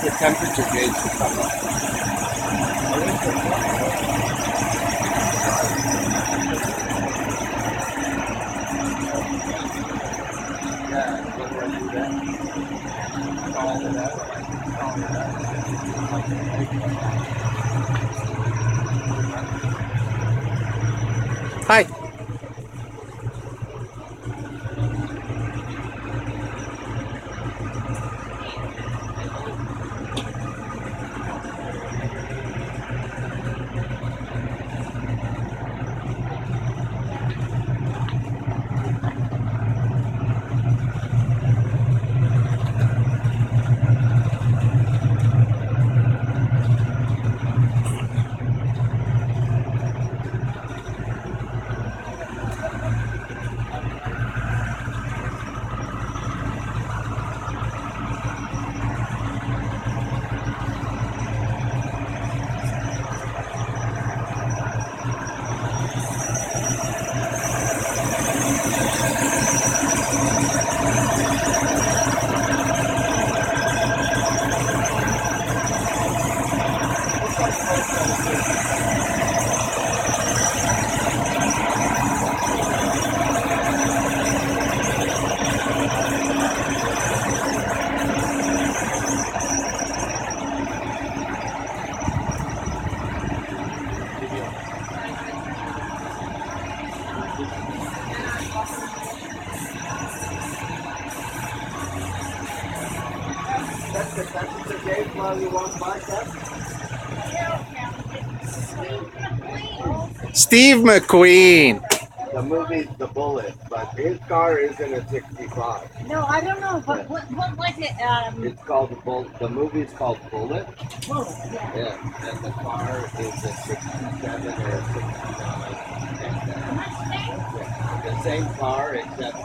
the temperature gauge to come up. Yeah, what do I do then? Call it out. Call it out. Hi. That's the temperature gauge while you walk by, Seth? Steve McQueen. The movie's The Bullet, but his car isn't a 65. No, I don't know, but what was it? It's called the Bullet. The movie's called Bullet. Bullet, yeah. Yeah, and the car is a 67 or a 69. Mustang? The same car, except